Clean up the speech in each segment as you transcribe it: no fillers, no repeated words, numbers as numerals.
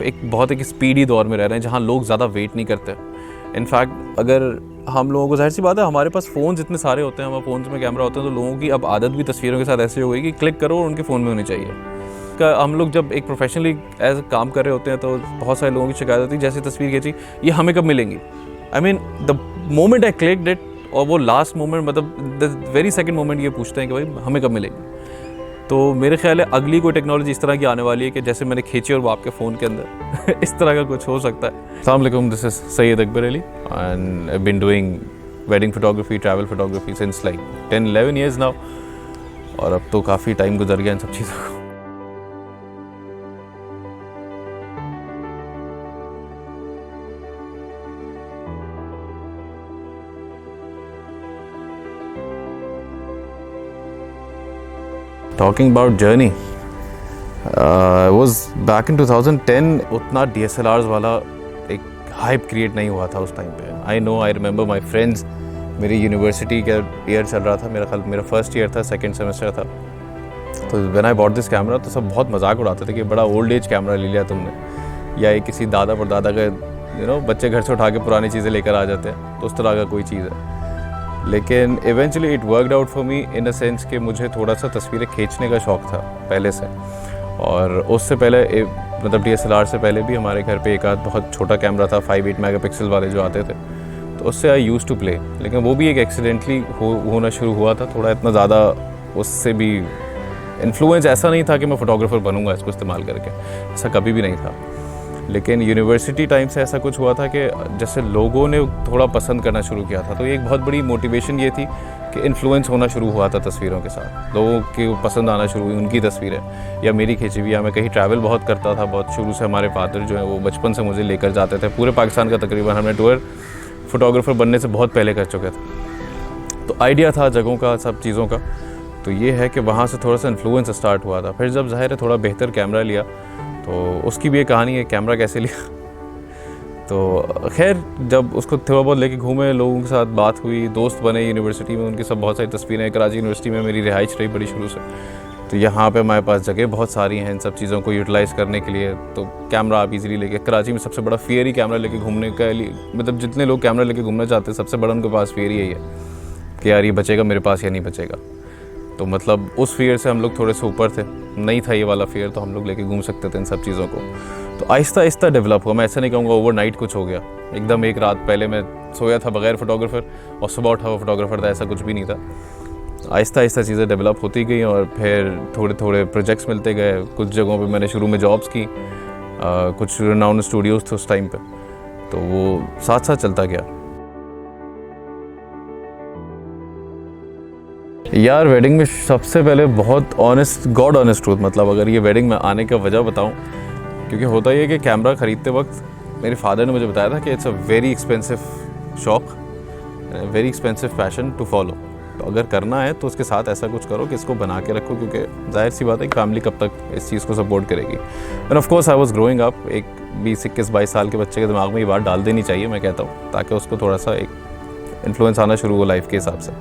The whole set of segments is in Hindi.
एक बहुत एक स्पीडी दौर में रह रहे हैं जहाँ लोग ज़्यादा वेट नहीं करते। इनफैक्ट अगर हम लोगों को, जाहिर सी बात है, हमारे पास फ़ोन्स इतने सारे होते हैं, हमारे फ़ोन्स में कैमरा होते हैं, तो लोगों की अब आदत भी तस्वीरों के साथ ऐसे हो गई कि क्लिक करो और उनके फ़ोन में होनी चाहिए। हम लोग जब एक प्रोफेशनली एज काम कर रहे होते हैं तो बहुत सारे लोगों की शिकायत होती है, जैसे तस्वीर खींची, ये हमें कब मिलेंगी। I mean the moment I clicked it, और वो लास्ट मोमेंट, मतलब द वेरी सेकंड मोमेंट ये पूछते हैं कि भाई हमें कब मिलेगी। तो मेरे ख्याल है अगली कोई टेक्नोलॉजी इस तरह की आने वाली है कि जैसे मैंने खींची और वो आपके फ़ोन के अंदर इस तरह का कुछ हो सकता है। अस्सलाम वालेकुम, this is Syed Akbar Ali and I been doing wedding photography, travel photography since like 10-11 years now, और अब तो काफ़ी टाइम गुजर गया इन सब चीज़ों को। Talking about journey, I was back in 2010. उतना DSLRs वाला एक हाइप क्रिएट नहीं हुआ था उस टाइम पे। I know, I remember my friends, मेरी यूनिवर्सिटी का ईयर चल रहा था, मेरा फर्स्ट ईयर था, सेकंड सेमेस्टर था। तो when I bought this camera तो सब बहुत मजाक उड़ाते थे कि बड़ा ओल्ड एज कैमरा ले लिया तुमने, या ये किसी दादा परदादा का बच्चे घर से उठा के पुरानी चीज़ें लेकर आ जाते हैं, तो उस तरह का कोई चीज़ है। लेकिन eventually it worked out for me in a sense कि मुझे थोड़ा सा तस्वीरें खींचने का शौक़ था पहले से, और उससे पहले मतलब DSLR से पहले भी हमारे घर पे एक आध बहुत छोटा कैमरा था, 5-8 मेगापिक्सल वाले जो आते थे, तो उससे आई यूज़ टू प्ले। लेकिन वो भी एक एक्सीडेंटली होना शुरू हुआ था, थोड़ा इतना ज़्यादा उससे भी इन्फ्लुएंस ऐसा नहीं था कि मैं फ़ोटोग्राफ़र बनूंगा इसको इस्तेमाल करके, ऐसा कभी भी नहीं था। लेकिन यूनिवर्सिटी टाइम से ऐसा कुछ हुआ था कि जैसे लोगों ने थोड़ा पसंद करना शुरू किया था, तो एक बहुत बड़ी मोटिवेशन ये थी कि इन्फ्लुएंस होना शुरू हुआ था तस्वीरों के साथ, लोगों की पसंद आना शुरू हुई उनकी तस्वीरें, या मेरी खींची हुई, या मैं कहीं ट्रैवल बहुत करता था बहुत शुरू से। हमारे फादर जो है वो बचपन से मुझे लेकर जाते थे पूरे पाकिस्तान का, तकरीबन हमने टूर फोटोग्राफ़र बनने से बहुत पहले कर चुके थे, तो आइडिया था जगहों का, सब चीज़ों का। तो ये है कि वहाँ से थोड़ा सा इन्फ्लुएंस स्टार्ट हुआ था। फिर जब ज़ाहिर है थोड़ा बेहतर कैमरा लिया, तो उसकी भी एक कहानी है, कैमरा कैसे लिया। तो खैर जब उसको थोड़ा बहुत लेके घूमे, लोगों के साथ बात हुई, दोस्त बने यूनिवर्सिटी में, उनकी सब बहुत सारी तस्वीरें हैं। कराची यूनिवर्सिटी में मेरी रिहाइश रही बड़ी शुरू से, तो यहाँ पे हमारे पास जगह बहुत सारी हैं इन सब चीज़ों को यूटिलाइज़ करने के लिए। तो कैमरा आप इजीली लेके, कराची में सबसे बड़ा फियर ही कैमरा लेके घूमने का लिए, मतलब जितने लोग कैमरा लेके घूमना चाहते हैं सबसे बड़ा उनके पास फियर ही यही है कि यार ये बचेगा मेरे पास या नहीं बचेगा। तो मतलब उस फियर से हम लोग थोड़े से ऊपर थे, नहीं था ये वाला फियर, तो हम लोग लेके घूम सकते थे इन सब चीज़ों को। तो आहिस्ता आहिस्ता डेवलप हुआ। मैं ऐसा नहीं कहूँगा ओवरनाइट कुछ हो गया, एकदम एक रात पहले मैं सोया था बगैर फोटोग्राफ़र और सुबह उठा हुआ फोटोग्राफ़र था, ऐसा कुछ भी नहीं था। आहिस्ता आहिस्ता चीज़ें डेवलप होती गई और फिर थोड़े थोड़े प्रोजेक्ट्स मिलते गए। कुछ जगहों पे मैंने शुरू में जॉब्स की, कुछ रिनाउंड स्टूडियोज़ थे उस टाइम पे, तो वो साथ साथ चलता गया। यार वेडिंग में सबसे पहले बहुत ऑनेस्ट, गॉड ऑनेस्ट ट्रूथ, मतलब अगर ये वेडिंग में आने का वजह बताऊं, क्योंकि होता ही है कि कैमरा ख़रीदते वक्त मेरे फादर ने मुझे बताया था कि इट्स अ वेरी एक्सपेंसिव शौक़, very expensive passion to follow. तो अगर करना है तो उसके साथ ऐसा कुछ करो कि इसको बना के रखो, क्योंकि जाहिर सी बात है कि फैमिली कब तक इस चीज़ को सपोर्ट करेगी। End of course I was growing up, एक 20-21-22 साल के बच्चे के दिमाग में ये बात डाल देनी चाहिए मैं कहता हूँ, ताकि उसको थोड़ा सा एक इन्फ्लुएंस आना शुरू हो लाइफ के हिसाब से।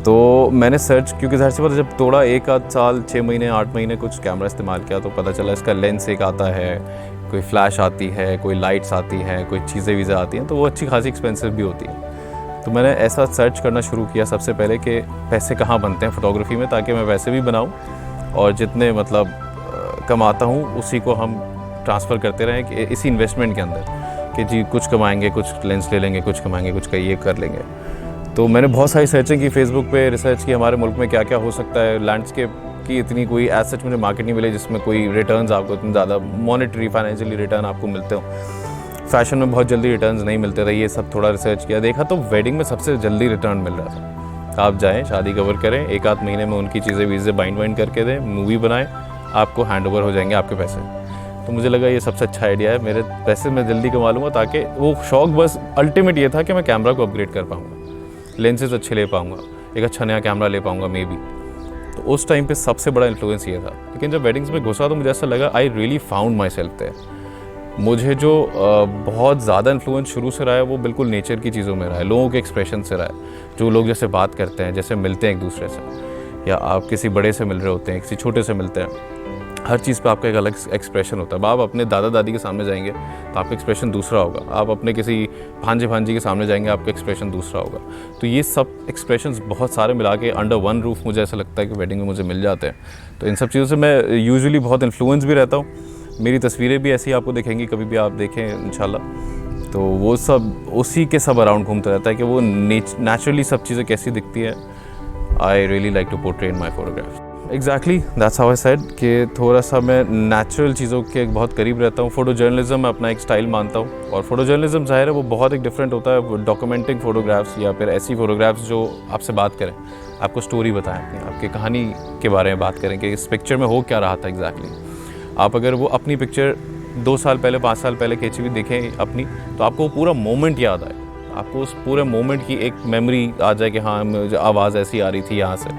तो मैंने सर्च, क्योंकि जाहिर सी बात है जब थोड़ा 1 आध साल, 6 महीने 8 महीने कुछ कैमरा इस्तेमाल किया, तो पता चला इसका लेंस एक आता है, कोई फ्लैश आती है, कोई लाइट्स आती हैं, कोई चीज़ें वीज़ें आती हैं, तो वो अच्छी खासी एक्सपेंसिव भी होती है। तो मैंने ऐसा सर्च करना शुरू किया सबसे पहले कि पैसे कहाँ बनते हैं फ़ोटोग्राफ़ी में, ताकि मैं वैसे भी बनाऊँ और जितने मतलब कमाता हूँ उसी को हम ट्रांसफ़र करते रहें कि इसी इन्वेस्टमेंट के अंदर, कि जी कुछ कमाएँगे, कुछ लेंस ले लेंगे, कुछ कमाएँगे, कुछ का ये कर लेंगे। तो मैंने बहुत सारी सर्चिंग की, फेसबुक पे रिसर्च की हमारे मुल्क में क्या क्या हो सकता है। लैंडस्केप की इतनी कोई एज सच मुझे मार्केट नहीं मिली जिसमें कोई रिटर्न्स आपको इतने ज़्यादा मॉनेटरी फाइनेंशियली रिटर्न आपको मिलते हो। फैशन में बहुत जल्दी रिटर्न्स नहीं मिलते थे, ये सब थोड़ा रिसर्च किया, देखा तो वेडिंग में सबसे जल्दी रिटर्न मिल रहा था। आप जाएँ, शादी कवर करें, 1 आध महीने में उनकी चीज़ें वीज़े बाइंड करके दें, मूवी बनाएँ, आपको हैंड ओवर हो जाएंगे आपके पैसे। तो मुझे लगा ये सबसे अच्छा आइडिया है, मेरे पैसे मैं जल्दी कमा लूँगा, ताकि वो शौक़ बस अल्टीमेट ये था कि मैं कैमरा को अपग्रेड कर पाऊँगा, लेंसेज अच्छे ले पाऊँगा, एक अच्छा नया कैमरा ले पाऊँगा मे बी। तो उस टाइम पे सबसे बड़ा इन्फ्लुएंस ये था। लेकिन जब वेडिंग्स में घुसा तो मुझे ऐसा लगा I really found myself there. मुझे जो बहुत ज़्यादा इन्फ्लुएंस शुरू से रहा है वो बिल्कुल नेचर की चीज़ों में रहा है, लोगों के एक्सप्रेशन से रहा है। जो लोग जैसे बात करते हैं, जैसे मिलते हैं एक दूसरे से, या आप किसी बड़े से मिल रहे होते हैं, किसी छोटे से मिलते हैं, हर चीज़ पे आपका एक अलग एक्सप्रेशन होता है। आप अपने दादा दादी के सामने जाएंगे तो आपका एक्सप्रेशन दूसरा होगा, आप अपने किसी भांजे भांजी के सामने जाएंगे आपका एक्सप्रेशन दूसरा होगा। तो ये सब एक्सप्रेशंस बहुत सारे मिला के अंडर वन रूफ मुझे ऐसा लगता है कि वेडिंग में मुझे मिल जाते हैं। तो इन सब चीज़ों से मैं यूजुअली बहुत इन्फ्लुएंस भी रहता हूँ। मेरी तस्वीरें भी ऐसी आपको दिखेंगी, कभी भी आप देखें इंशाल्लाह। तो वो सब उसी के सब अराउंड घूमता रहता है कि वो नेचुरली सब चीज़ें कैसी दिखती है। I really like to portray in my photographs. Exactly that's how I said कि थोड़ा सा मैं नेचुरल चीज़ों के बहुत करीब रहता हूँ। फ़ोटो जर्नलिज्म मैं अपना एक स्टाइल मानता हूँ, और फोटो जर्नलिज्म ज़ाहिर है वो बहुत एक डिफरेंट होता है डॉक्यूमेंटिंग फ़ोटोग्राफ्स या फिर ऐसी फ़ोटोग्राफ्स जो आपसे बात करें, आपको स्टोरी बताएं, आपकी कहानी के बारे में बात करें कि इस पिक्चर में हो क्या रहा था एग्जैक्टली। आप अगर वो अपनी पिक्चर 2 साल पहले 5 साल पहले खींची हुई देखें अपनी, तो आपको पूरा मोमेंट याद आए, आपको उस पूरे मोमेंट की एक मेमोरी आ जाए कि हाँ मुझे आवाज़ ऐसी आ रही थी यहाँ से,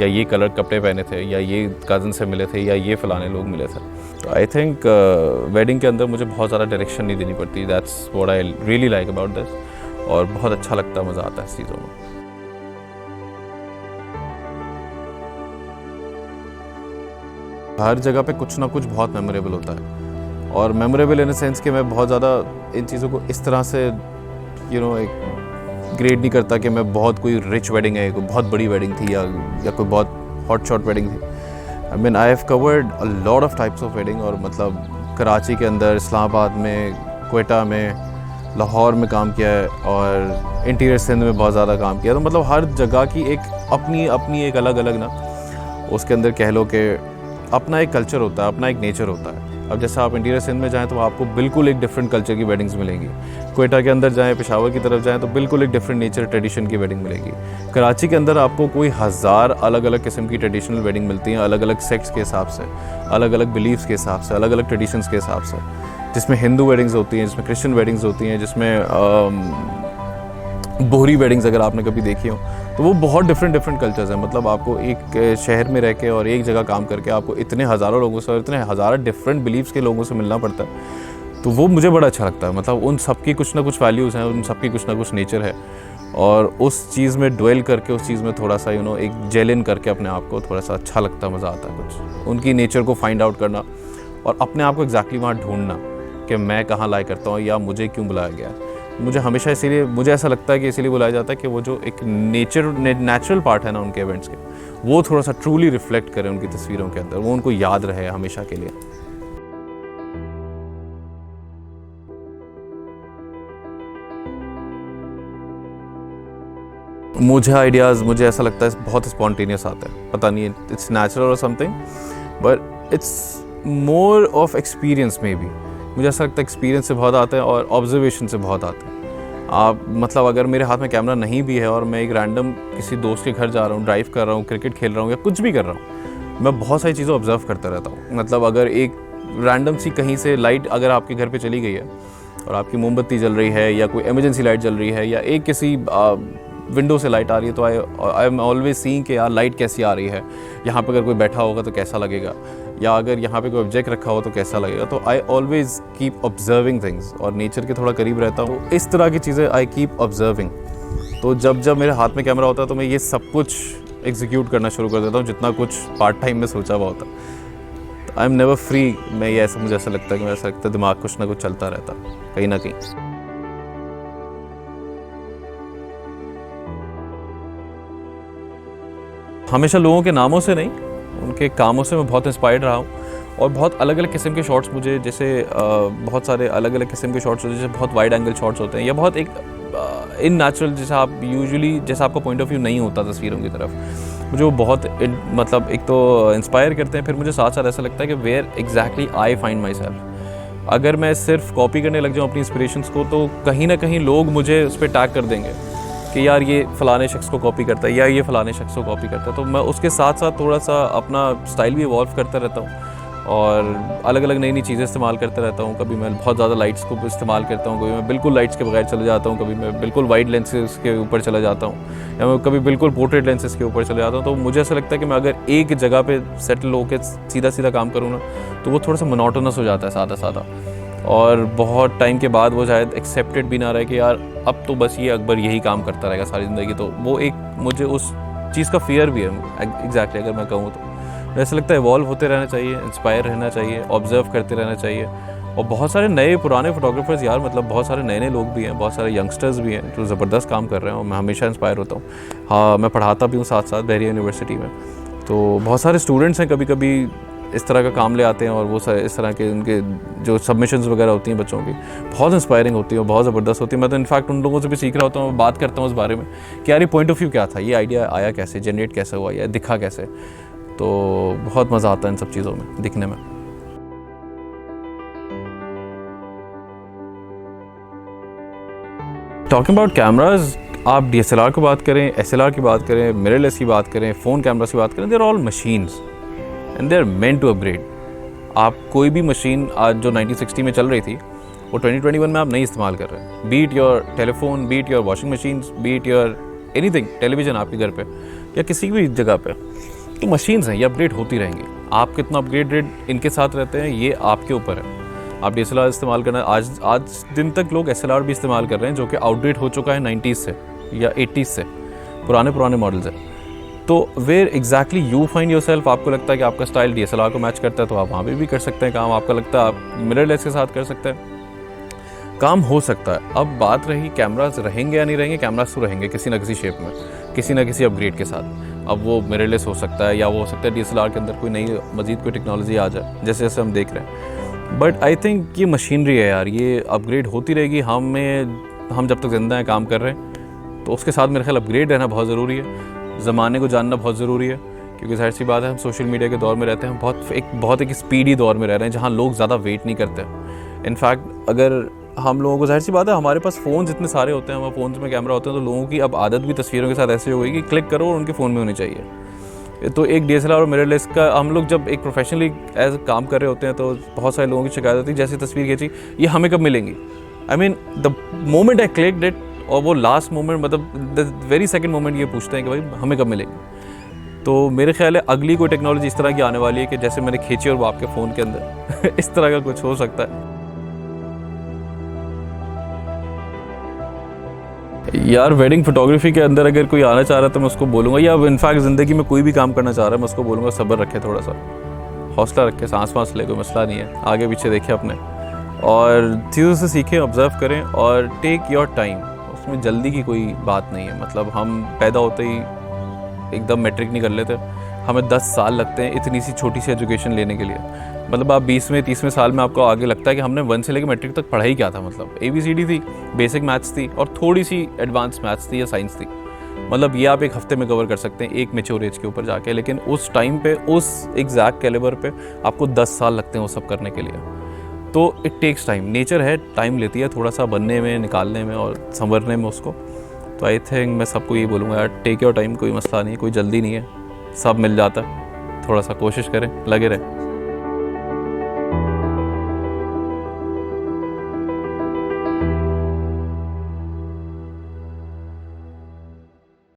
या ये कलर कपड़े पहने थे, या ये कज़न से मिले थे, या ये फ़लाने लोग मिले थे। तो आई थिंक वेडिंग के अंदर मुझे बहुत ज़्यादा डायरेक्शन नहीं देनी पड़ती। That's what I really like about this, और बहुत अच्छा लगता है, मज़ा आता है इस चीज़ों में। हर जगह पे कुछ ना कुछ बहुत मेमोरेबल होता है, और मेमोरेबल इन द सेंस कि मैं बहुत ज़्यादा इन चीज़ों को इस तरह से एक ग्रेड नहीं करता कि मैं बहुत कोई रिच वेडिंग है, कोई बहुत बड़ी वेडिंग थी या कोई बहुत हॉट शॉट वेडिंग थी। I mean I have covered a lot of types of wedding, और मतलब कराची के अंदर, इस्लामाबाद में, क्वेटा में, लाहौर में काम किया है, और इंटीरियर सिंध में बहुत ज़्यादा काम किया। तो मतलब हर जगह की एक अपनी एक अलग अलग ना, उसके अंदर कह लो कि अपना एक कल्चर होता है, अपना एक नेचर होता है। अब जैसे आप इंटीरियर सिंध में जाएं तो आपको बिल्कुल एक डिफरेंट कल्चर की वेडिंग्स मिलेंगी। क्वेटा के अंदर जाएं, पेशावर की तरफ जाएं तो बिल्कुल एक डिफरेंट नेचर ट्रेडिशन की वेडिंग मिलेगी। कराची के अंदर आपको कोई 1000 अलग अलग किस्म की ट्रेडिशनल वेडिंग मिलती हैं, अलग अलग सेक्ट्स के हिसाब से, अलग अलग बिलीव्स के हिसाब से, अलग अलग ट्रेडिशंस के हिसाब से, जिसमें हिंदू वेडिंग्स होती हैं, जिसमें क्रिश्चियन वेडिंग्स होती हैं, जिसमें बोहरी वेडिंग्स अगर आपने कभी देखी हो, तो वो बहुत डिफरेंट कल्चर्स हैं। मतलब आपको एक शहर में रह के और एक जगह काम करके आपको इतने हज़ारों लोगों से और इतने हज़ारों डिफरेंट बिलीव्स के लोगों से मिलना पड़ता है। तो वो मुझे बड़ा अच्छा लगता है। मतलब उन सब की कुछ ना कुछ वैल्यूज़ हैं, उन सब की कुछ ना कुछ नेचर है, और उस चीज़ में ड्वेल करके, उस चीज़ में थोड़ा सा एक जेल इन करके अपने आप को थोड़ा सा अच्छा लगता है, मज़ा आता है कुछ उनकी नेचर को फाइंड आउट करना, और अपने आप को एग्जैक्टली वहाँ ढूंढना कि मैं कहाँ लाइक करता हूँ या मुझे क्यों बुलाया गया है। मुझे हमेशा इसीलिए, मुझे ऐसा लगता है कि इसीलिए बुलाया जाता है कि वो जो एक नेचुरल पार्ट है ना उनके इवेंट्स के, वो थोड़ा सा ट्रूली रिफ्लेक्ट करें उनकी तस्वीरों के अंदर, वो उनको याद रहे हमेशा के लिए। मुझे आइडियाज़, मुझे ऐसा लगता है बहुत स्पॉन्टेनियस आता है, पता नहीं इट्स नेचुरल और something, but it's more of experience में भी। मुझे ऐसा लगता है एक्सपीरियंस से बहुत आते हैं और ऑब्जर्वेशन से बहुत आते हैं। आप मतलब अगर मेरे हाथ में कैमरा नहीं भी है और मैं एक रैंडम किसी दोस्त के घर जा रहा हूँ, ड्राइव कर रहा हूँ, क्रिकेट खेल रहा हूँ या कुछ भी कर रहा हूँ, मैं बहुत सारी चीज़ें ऑब्जर्व करता रहता हूँ। मतलब अगर एक रैंडम सी कहीं से लाइट अगर आपके घर पे चली गई है और आपकी मोमबत्ती जल रही है या कोई इमरजेंसी लाइट जल रही है या एक किसी विंडो से लाइट आ रही है, तो आई एम ऑलवेज सीइंग कि यार लाइट कैसी आ रही है, यहाँ पर अगर कोई बैठा होगा तो कैसा लगेगा, या अगर यहाँ पे कोई ऑब्जेक्ट रखा हो तो कैसा लगेगा। तो I always keep observing things, और नेचर के थोड़ा करीब रहता हूँ, इस तरह की चीज़ें आई कीप ऑब्जर्विंग। तो जब मेरे हाथ में कैमरा होता है तो मैं ये सब कुछ एग्जीक्यूट करना शुरू कर देता हूँ, जितना कुछ पार्ट टाइम में सोचा हुआ होता है। तो आई एम नेवर फ्री। मैं ये ऐसा, मुझे ऐसा लगता है कि ऐसा लगता है दिमाग कुछ ना कुछ चलता रहता कहीं ना कहीं। हमेशा लोगों के नामों से नहीं, उनके कामों से मैं बहुत इंस्पायर्ड रहा हूँ, और बहुत अलग अलग किस्म के शॉट्स मुझे, जैसे बहुत सारे अलग अलग किस्म के शॉट्स होते हैं, जैसे बहुत वाइड एंगल शॉट्स होते हैं या बहुत एक इन नेचुरल, जैसा आप यूजुअली, जैसा आपका पॉइंट ऑफ व्यू नहीं होता तस्वीरों की तरफ, मुझे वो बहुत मतलब एक तो इंस्पायर करते हैं। फिर मुझे साथ साथ ऐसा लगता है कि where exactly I find myself. अगर मैं सिर्फ कॉपी करने लग जाऊँ अपनी इंस्पिरेशंस को, तो कहीं ना कहीं लोग मुझे उस पर टैग कर देंगे कि यार ये फ़लाने शख्स को कॉपी करता है या ये फ़लाने शख्स को कॉपी करता है। तो मैं उसके साथ साथ थोड़ा सा अपना स्टाइल भी इवॉल्व करता रहता हूँ, और अलग अलग नई नई चीज़ें इस्तेमाल करता रहता हूँ। कभी मैं बहुत ज़्यादा लाइट्स को इस्तेमाल करता हूँ, कभी मैं बिल्कुल लाइट्स के बगैर चले जाता हूँ, कभी मैं बिल्कुल वाइड लेंसेज के ऊपर चला जाता हूँ, या मैं कभी बिल्कुल पोर्ट्रेट लेंसेज के ऊपर चले जाता हूँ। तो मुझे ऐसा लगता है कि मैं अगर एक जगह पे सेटल होकर सीधा सीधा काम करूँ ना, तो वो थोड़ा सा मोनोटोनस हो जाता है, सादा सादा, और बहुत टाइम के बाद वो शायद एक्सेप्टेड भी ना रहे कि यार अब तो बस ये अकबर यही काम करता रहेगा सारी ज़िंदगी। तो वो एक मुझे उस चीज़ का फियर भी है एग्जैक्टली, अगर मैं कहूँ तो ऐसा लगता है इवॉल्व होते रहना चाहिए, इंस्पायर रहना चाहिए, ऑब्जर्व करते रहना चाहिए। और बहुत सारे नए पुराने फोटोग्राफर्स यार, मतलब बहुत सारे नए नए लोग भी हैं, बहुत सारे यंगस्टर्स भी हैं जो ज़बरदस्त काम कर रहे हैं और मैं हमेशा इंस्पायर होता हूँ। हाँ, मैं पढ़ाता भी हूँ साथ साथ बहरिया यूनिवर्सिटी में, तो बहुत सारे स्टूडेंट्स हैं कभी कभी इस तरह का काम ले आते हैं और वो इस तरह के उनके जो सबमिशंस वगैरह होती हैं बच्चों की बहुत इंस्पायरिंग होती है और बहुत ज़बरदस्त होती है। मैं तो इनफैक्ट उन लोगों से भी सीख रहा होता हूँ, बात करता हूँ उस बारे में कि यार ये पॉइंट ऑफ व्यू क्या था, ये आइडिया आया कैसे, जनरेट कैसे हुआ, या दिखा कैसे। तो बहुत मज़ा आता है इन सब चीज़ों में दिखने में। टॉकिंग अबाउट कैमराज, आप DSLR की बात करें, SLR की बात करें, मिररलेस की बात करें, फ़ोन कैमरास की बात करें, they are all machines and they are meant to upgrade. आप कोई भी मशीन आज जो 1960 में चल रही थी वो 2021 में आप नहीं इस्तेमाल कर रहे हैं। Beat your telephone, beat your washing machine, beat your anything, television आपके घर पे या किसी भी जगह पे, तो मशीन्स हैं, ये अपग्रेड होती रहेंगी। आप कितना अपग्रेडेड इनके साथ रहते हैं ये आपके ऊपर है। आप DSLR इस्तेमाल करना, आज दिन तक लोग SLR भी इस्तेमाल कर रहे हैं जो कि आउटडेट हो चुका है 90s से या 80s से, पुराने मॉडल्स हैं। तो where exactly you find yourself, आपको लगता है कि आपका स्टाइल DSLR को मैच करता है तो आप वहाँ पे भी कर सकते हैं काम। आपका लगता है आप मिररलेस के साथ कर सकते हैं, काम हो सकता है। अब बात रही कैमरास रहेंगे या नहीं रहेंगे, कैमरास तो रहेंगे किसी न किसी शेप में, किसी न किसी अपग्रेड के साथ। अब वो मिररलेस हो सकता है या वो हो सकता है DSLR के अंदर कोई नई मजीद कोई टेक्नोलॉजी आ जाए जैसे जैसे हम देख रहे हैं। बट आई थिंक ये मशीनरी है यार, ये अपग्रेड होती रहेगी। हम जब तक जिंदा हैं काम कर रहे हैं तो उसके साथ मेरे ख्याल अपग्रेड रहना बहुत ज़रूरी है। ज़माने को जानना बहुत ज़रूरी है क्योंकि जाहिर सी बात है हम सोशल मीडिया के दौर में रहते हैं, बहुत एक स्पीडी दौर में रह रहे हैं जहाँ लोग ज़्यादा वेट नहीं करते। इनफैक्ट अगर हम लोगों को, जाहिर सी बात है हमारे पास फ़ोन इतने सारे होते हैं, हमारे फ़ोन में कैमरा होते हैं, तो लोगों की अब आदत भी तस्वीरों के साथ ऐसे हो गई कि क्लिक करो और उनके फ़ोन में होनी चाहिए। तो एक DSLR और मिररलेस का, हम लोग जब एक प्रोफेशनली एज काम कर रहे होते हैं तो बहुत सारे लोगों की शिकायत होती है जैसे तस्वीर खींची, ये हमें कब मिलेंगी। I mean the moment I clicked it, और वो लास्ट मोमेंट, मतलब द वेरी सेकंड मोमेंट ये पूछते हैं कि भाई हमें कब मिलेंगी। तो मेरे ख्याल है अगली कोई टेक्नोलॉजी इस तरह की आने वाली है कि जैसे मैंने खींची और वो आपके फ़ोन के अंदर इस तरह का कुछ हो सकता है। यार वेडिंग फोटोग्राफी के अंदर अगर कोई आना चाह रहा है तो मैं उसको बोलूँगा, या इनफैक्ट ज़िंदगी में कोई भी काम करना चाह रहा है मैं उसको बोलूँगा सब्र रखे, थोड़ा सा हौसला रखे, सांस वाँस ले, कोई मसला नहीं है, आगे पीछे देखे अपने और चीज़ों से सीखें, ऑब्ज़र्व करें और टेक योर टाइम। उसमें जल्दी की कोई बात नहीं है। मतलब हम पैदा होते ही एकदम मैट्रिक नहीं कर लेते, हमें 10 साल लगते हैं इतनी सी छोटी सी एजुकेशन लेने के लिए। मतलब आप 20वें 30वें साल में आपको आगे लगता है कि हमने 1 से लेकर मैट्रिक तक पढ़ाई क्या था। मतलब ABCD थी, बेसिक मैथ्स थी और थोड़ी सी एडवांस मैथ्स थी या साइंस थी। मतलब ये आप एक हफ्ते में कवर कर सकते हैं एक मैच्योर एज के ऊपर जाके, लेकिन उस टाइम पे उस एग्जैक्ट कैलिबर पे आपको 10 साल लगते हैं वो सब करने के लिए। तो इट टेक्स टाइम, नेचर है, टाइम लेती है थोड़ा सा बनने में, निकालने में और संवरने में उसको। तो आई थिंक मैं सबको ये बोलूँगा यार, टेक योर टाइम, कोई मसला नहीं है, कोई जल्दी नहीं है, सब मिल जाता है, थोड़ा सा कोशिश करें, लगे रहें।